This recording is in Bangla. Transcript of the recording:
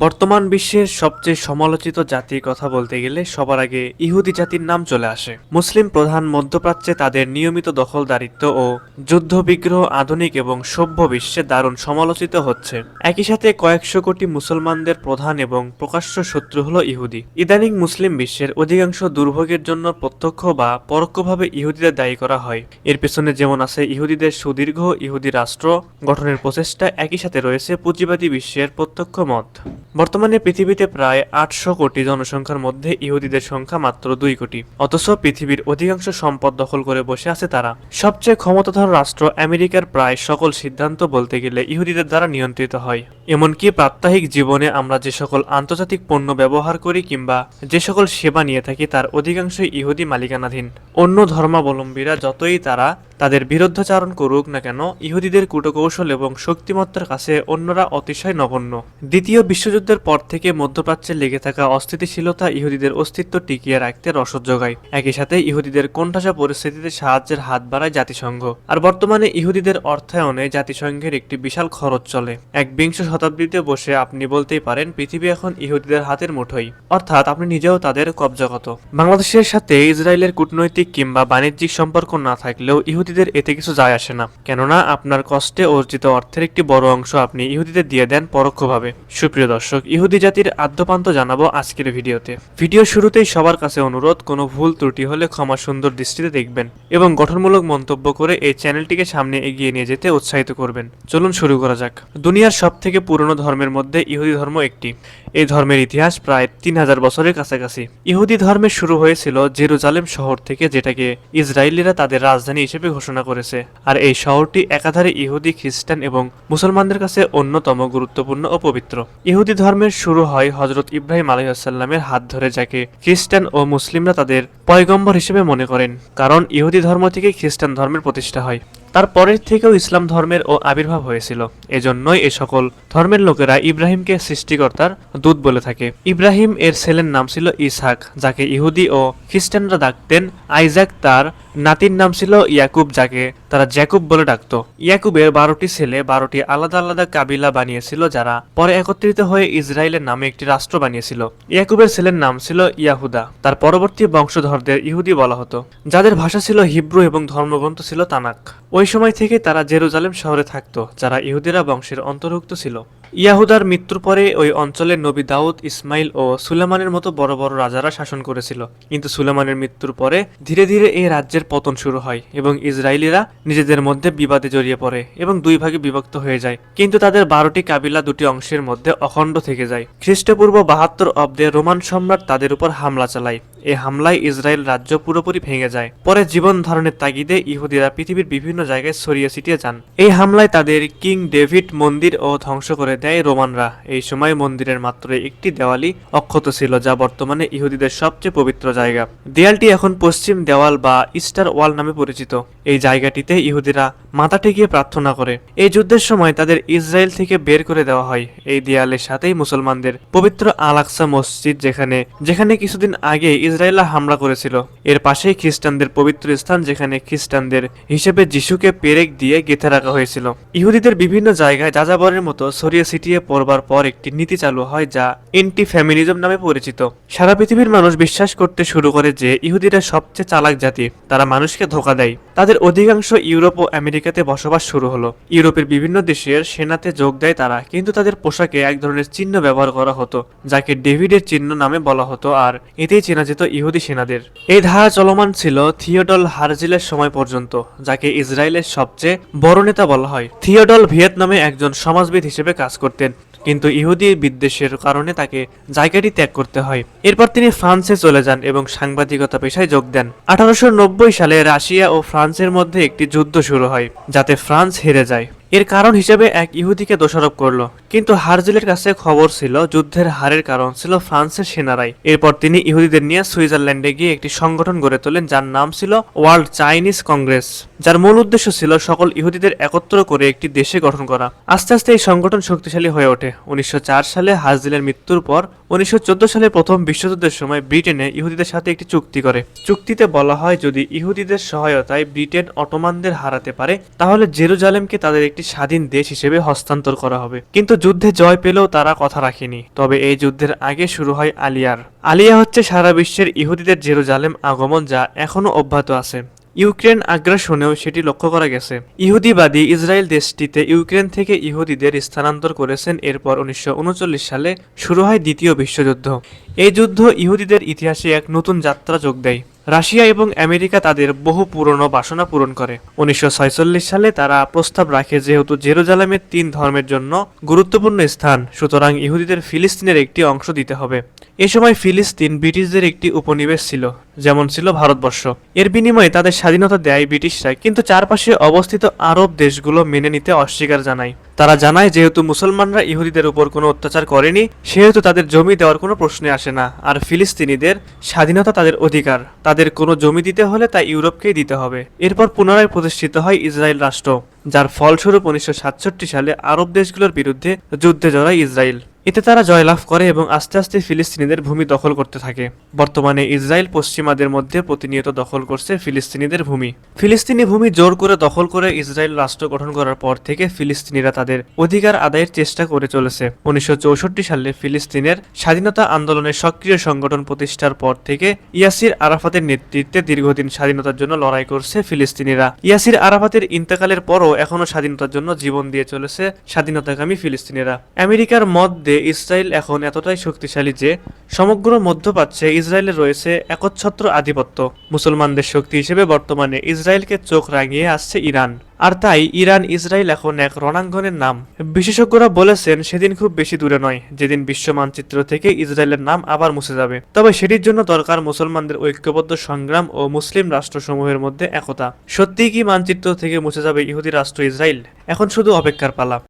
বর্তমান বিশ্বের সবচেয়ে সমালোচিত জাতির কথা বলতে গেলে সবার আগে ইহুদি জাতির নাম চলে আসে। মুসলিম প্রধান মধ্যপ্রাচ্যে তাদের নিয়মিত দখলদারিত্ব ও যুদ্ধবিগ্রহ আধুনিক এবং সভ্য বিশ্বে দারুণ সমালোচিত হচ্ছে। একই সাথে কয়েকশো কোটি মুসলমানদের প্রধান এবং প্রকাশ্য শত্রু হলো ইহুদি। ইদানিং মুসলিম বিশ্বের অধিকাংশ দুর্ভোগের জন্য প্রত্যক্ষ বা পরোক্ষভাবে ইহুদিদের দায়ী করা হয়। এর পেছনে যেমন আছে ইহুদিদের সুদীর্ঘ ইহুদি রাষ্ট্র গঠনের প্রচেষ্টা, একই সাথে রয়েছে পুঁজিবাদী বিশ্বের প্রত্যক্ষ মত। বর্তমানে পৃথিবীতে প্রায় 800 কোটি জনসংখ্যার মধ্যে ইহুদিদের সংখ্যা মাত্র 2 কোটি। অথচ পৃথিবীর অধিকাংশ সম্পদ দখল করে বসে আছে তারা। সবচেয়ে ক্ষমতাধর রাষ্ট্র আমেরিকার প্রায় সকল সিদ্ধান্ত বলতে গেলে ইহুদিদের দ্বারা নিয়ন্ত্রিত হয়। এমনকি প্রাত্যহিক জীবনে আমরা যে সকল আন্তর্জাতিক পণ্য ব্যবহার করি কিংবা যে সকল সেবা নিয়ে থাকি তার অধিকাংশই ইহুদি মালিকানাধীন। অন্য ধর্মাবলম্বীরা যতই তারা তাদের বিরুদ্ধাচারণ করুক না কেন, ইহুদিদের কূটকৌশল এবং শক্তিমত্তার কাছে অন্যরা অতিশয় নগণ্য। দ্বিতীয় বিশ্বযুদ্ধের পর থেকে মধ্যপ্রাচ্যে লেগে থাকা অস্থিতিশীলতা ইহুদিদের অস্তিত্ব টিকিয়ে রাখতে রসদ যোগায়। একই সাথে ইহুদিদের কোণঠাসা পরিস্থিতিতে সাহায্যের হাত বাড়ায় জাতিসংঘ। আর বর্তমানে ইহুদিদের অর্থায়নে জাতিসংঘের একটি বিশাল খরচ চলে। একবিংশ শতাব্দীতে বসে আপনি বলতেই পারেন পৃথিবী এখন ইহুদিদের হাতের মুঠোয়, অর্থাৎ আপনি নিজেও তাদের কবজাগত। বাংলাদেশের সাথে ইসরায়েলের কূটনৈতিক কিংবা বাণিজ্যিক সম্পর্ক না থাকলেও ইহুদিদের এতে কিছু যায় আসে না, কেননা আপনার কষ্টে অর্জিত অর্থের একটি বড় অংশ আপনি ইহুদিদের দিয়ে দেন পরোক্ষভাবে। সুপ্রিয় দর্শক, ইহুদি জাতির আদ্যপান্ত জানাবো আজকের ভিডিওতে। ভিডিও শুরুতেই সবার কাছে অনুরোধ, কোনো ভুল ত্রুটি হলে ক্ষমা সুন্দর দৃষ্টিতে দেখবেন এবং গঠনমূলক মন্তব্য করে এই চ্যানেলটিকে সামনে এগিয়ে নিয়ে যেতে উৎসাহিত করবেন। চলুন শুরু করা যাক। দুনিয়ার সবথেকে পুরনো ধর্মের মধ্যে ইহুদি ধর্ম একটি। এই ধর্মের ইতিহাস প্রায় 3000 বছরের কাছাকাছি। ইহুদি ধর্মের শুরু হয়েছিল জেরুজালেম শহর থেকে, যেটাকে ইসরায়েলিরা তাদের রাজধানী হিসেবে ঘোষণা করেছে। আর এই শহরটি একাধারে ইহুদি, খ্রিস্টান এবং মুসলমানদের কাছে অন্যতম গুরুত্বপূর্ণ ও পবিত্র। ইহুদি ধর্মের শুরু হয় হযরত ইব্রাহিম আলাইহিসসালামের হাত ধরে, যাকে খ্রিস্টান ও মুসলিমরা তাদের পয়গম্বর হিসেবে মনে করেন, কারণ ইহুদি ধর্ম থেকে খ্রিস্টান ধর্মের প্রতিষ্ঠা হয়। তারপরের থেকেও ইসলাম ধর্মের ও আবির্ভাব হয়েছিল। এজন্যই এ সকল ধর্মের লোকেরা ইব্রাহিমকে সৃষ্টিকর্তার দূত বলে থাকে। ইব্রাহিম এর ছেলের নাম ছিল ইসহাক, যাকে ইহুদি ও খ্রিস্টানরা ডাকতেন আইজাক। তার নাতির নাম ছিল ইয়াকুব, যাকে তারা জ্যাকুব বলে ডাকত। ইয়াকুবের 12টি ছেলে 12টি আলাদা আলাদা কাবিলা বানিয়েছিল, যারা পরে একত্রিত হয়ে ইসরায়েলের নামে একটি রাষ্ট্র বানিয়েছিল। ইয়াকুবের ছেলের নাম ছিল ইয়াহুদা। তার পরবর্তী বংশধরদের ইহুদি বলা হতো, যাদের ভাষা ছিল হিব্রু এবং ধর্মগ্রন্থ ছিল তানাক। ওই সময় থেকে তারা জেরুজালেম শহরে থাকত, যারা ইহুদিরা বংশের অন্তর্ভুক্ত ছিল। ইয়াহুদার মৃত্যুর পরে ওই অঞ্চলের নবী দাউদ, ইসমাইল ও সুলেমানের মতো বড় বড় রাজারা শাসন করেছিল। কিন্তু সুলেমানের মৃত্যুর পরে ধীরে ধীরে এই রাজ্যের পতন শুরু হয় এবং ইসরায়েলিরা নিজেদের মধ্যে বিবাদে জড়িয়ে পড়ে এবং দুই ভাগে বিভক্ত হয়ে যায়। কিন্তু তাদের 12টি কাবিলা দুটি অংশের মধ্যে অখণ্ড থেকে যায়। খ্রিস্টপূর্ব 72 অব্দে রোমান সম্রাট তাদের উপর হামলা চালায়। এই হামলায় ইসরায়েল রাজ্য পুরোপুরি ভেঙে যায়। পরে জীবন ধারণের তাগিদে ইহুদিরা পৃথিবীর বিভিন্ন জায়গায় ছড়িয়ে ছিটিয়ে যান। এই হামলায় তাদের কিং ডেভিড মন্দির ও ধ্বংস করে দেয় রোমানরা। এই সময় মন্দিরের মাত্র একটি দেওয়ালই অক্ষত ছিল, যা বর্তমানে ইহুদিদের সবচেয়ে পবিত্র জায়গা। দেয়ালটি এখন পশ্চিম দেওয়াল বা ইস্টার ওয়াল নামে পরিচিত। এই জায়গাটিতে ইহুদিরা মাথা ঠেকিয়ে প্রার্থনা করে। এই যুদ্ধের সময় তাদের ইসরায়েল থেকে বের করে দেওয়া হয়। এই দেয়ালের সাথেই মুসলমানদের পবিত্র আল আকসা মসজিদ, যেখানে কিছুদিন আগে ইসরায়েলরা হামলা করেছিল। এর পাশেই খ্রিস্টানদের পবিত্র স্থান, যেখানে খ্রিস্টানদের হিসেবে যিশুকে পেরেক দিয়ে গেঁথে রাখা হয়েছিল। ইহুদিদের বিভিন্ন জায়গায় যাযাবরের মতো ছড়িয়ে ছিটিয়ে পড়বার পর একটি নীতি চালু হয়, যা এন্টি ফ্যামিনিজম নামে পরিচিত। সারা পৃথিবীর মানুষ বিশ্বাস করতে শুরু করে যে ইহুদিরা সবচেয়ে চালাক জাতি, তারা মানুষকে ধোঁকা দেয়। তাদের অধিকাংশ ইউরোপ ও আমেরিকাতে বসবাস শুরু হলো। ইউরোপের বিভিন্ন দেশের সেনাতে যোগ দেয় তারা, কিন্তু তাদের পোশাকে এক ধরনের চিহ্ন ব্যবহার করা হতো, যাকে ডেভিডের চিহ্ন নামে বলা হতো, আর এতেই চেনা যেত ইহুদি সেনাদের। এই ধারা চলমান ছিল থিওডল হার্জিলের সময় পর্যন্ত, যাকে ইসরায়েলের সবচেয়ে বড় নেতা বলা হয়। থিওডল ভিয়েতনামে একজন সমাজবিদ হিসেবে কাজ করতেন, কিন্তু ইহুদি বিদ্বেষের কারণে তাকে জায়গাটি ত্যাগ করতে হয়। এরপর তিনি ফ্রান্সে চলে যান এবং সাংবাদিকতা পেশায় যোগ দেন। 1890 সালে রাশিয়া ও ফ্রান্সের মধ্যে একটি যুদ্ধ শুরু হয়, যাতে ফ্রান্স হেরে যায়। এর কারণ হিসেবে এক ইহুদিকে দোষারোপ করলো, কিন্তু হার্জিলের কাছে খবর ছিল যুদ্ধের হারের কারণ ছিল ফ্রান্সের সেনারাই। এরপর তিনি ইহুদিদের নিয়ে সুইজারল্যান্ডে গিয়ে একটি সংগঠন গড়ে তোলেন, যার নাম ছিল ওয়ার্ল্ড চাইনিজ কংগ্রেস, যার মূল উদ্দেশ্য ছিল সকল ইহুদিদের একত্র করে একটি দেশে গঠন করা। আস্তে আস্তে এই সংগঠন শক্তিশালী হয়ে ওঠে। 1904 সালে হার্জিলের মৃত্যুর পর 1914 সালে প্রথম বিশ্বযুদ্ধের সময় ব্রিটেনে ইহুদিদের সাথে একটি চুক্তি করে। চুক্তিতে বলা হয় যদি ইহুদিদের সহায়তায় ব্রিটেন অটোমানদের হারাতে পারে, তাহলে জেরুজালেমকে তাদের একটি স্বাধীন দেশ হিসেবে হস্তান্তর করা হবে। কিন্তু যুদ্ধে জয় পেলেও তারা কথা রাখেনি। তবে এই যুদ্ধের আগে শুরু হয় আলিয়া হচ্ছে সারা বিশ্বের ইহুদিদের জেরুজালেম আগমন, যা এখনো অব্যাহত আছে। ইউক্রেন আগ্রাসনেও সেটি লক্ষ্য করা গেছে। ইহুদিবাদী ইসরায়েল দেশটিতে ইউক্রেন থেকে ইহুদিদের স্থানান্তর করেছেন। এরপর 1939 সালে শুরু হয় দ্বিতীয় বিশ্বযুদ্ধ। এই যুদ্ধ ইহুদিদের ইতিহাসে এক নতুন যাত্রা যোগ দেয়। রাশিয়া এবং আমেরিকা তাদের বহু পুরনো বাসনা পূরণ করে। 1946 সালে তারা প্রস্তাব রাখে, যেহেতু জেরুজালেমের 3 ধর্মের জন্য গুরুত্বপূর্ণ স্থান, সুতরাং ইহুদিদের ফিলিস্তিনের একটি অংশ দিতে হবে। এ সময় ফিলিস্তিন ব্রিটিশদের একটি উপনিবেশ ছিল, যেমন ছিল ভারতবর্ষ। এর বিনিময়ে তাদের স্বাধীনতা দেয় ব্রিটিশরা, কিন্তু চারপাশে অবস্থিত আরব দেশগুলো মেনে নিতে অস্বীকার জানায়। তারা জানায়, যেহেতু মুসলমানরা ইহুদিদের উপর কোনো অত্যাচার করেনি, সেহেতু তাদের জমি দেওয়ার কোনো প্রশ্নে আসে না। আর ফিলিস্তিনিদের স্বাধীনতা তাদের অধিকার, তাদের কোনো জমি দিতে হলে তা ইউরোপকেই দিতে হবে। এরপর পুনরায় প্রতিষ্ঠিত হয় ইসরায়েল রাষ্ট্র, যার ফলস্বরূপ 1967 সালে আরব দেশগুলোর বিরুদ্ধে যুদ্ধে জড়ায় ইসরায়েল। এতে তারা জয়লাভ করে এবং আস্তে আস্তে ফিলিস্তিনিদের ভূমি দখল করতে থাকে। বর্তমানে ইসরায়েল পশ্চিমাদের মধ্যে প্রতিনিয়ত দখল করছে ফিলিস্তিনিদের ভূমি। ফিলিস্তিনি ভূমি জোর করে দখল করে ইসরায়েল রাষ্ট্র গঠন করার পর থেকে ফিলিস্তিনিরা তাদের অধিকার আদায়ের চেষ্টা করে চলেছে। 1964 সালে ফিলিস্তিনের স্বাধীনতা আন্দোলনের সক্রিয় সংগঠন প্রতিষ্ঠার পর থেকে ইয়াসির আরাফাতের নেতৃত্বে দীর্ঘদিন স্বাধীনতার জন্য লড়াই করছে ফিলিস্তিনিরা। ইয়াসির আরাফাতের ইন্তেকালের পরও এখনো স্বাধীনতার জন্য জীবন দিয়ে চলেছে স্বাধীনতাকামী ফিলিস্তিনিরা। আমেরিকার মত ইসরায়েল এখন এতটাই শক্তিশালী যে সমগ্র মধ্যপ্রাচ্যে ইসরায়েলের রয়েছে একচ্ছত্র আধিপত্য। মুসলমানদের শক্তি হিসেবে বর্তমানে ইসরায়েলকে চোখ রাঙিয়ে আসছে ইরান। আর তাই ইরান ইসরায়েল এখন এক রণাঙ্গনের নাম। বিশেষজ্ঞরা বলেছেন, সেদিন খুব বেশি দূরে নয় যেদিন বিশ্ব মানচিত্র থেকে ইসরায়েলের নাম আবার মুছে যাবে। তবে সেটির জন্য দরকার মুসলমানদের ঐক্যবদ্ধ সংগ্রাম ও মুসলিম রাষ্ট্রসমূহের মধ্যে একতা। সত্যিই কি মানচিত্র থেকে মুছে যাবে ইহুদি রাষ্ট্র ইসরায়েল? এখন শুধু অপেক্ষার পালা।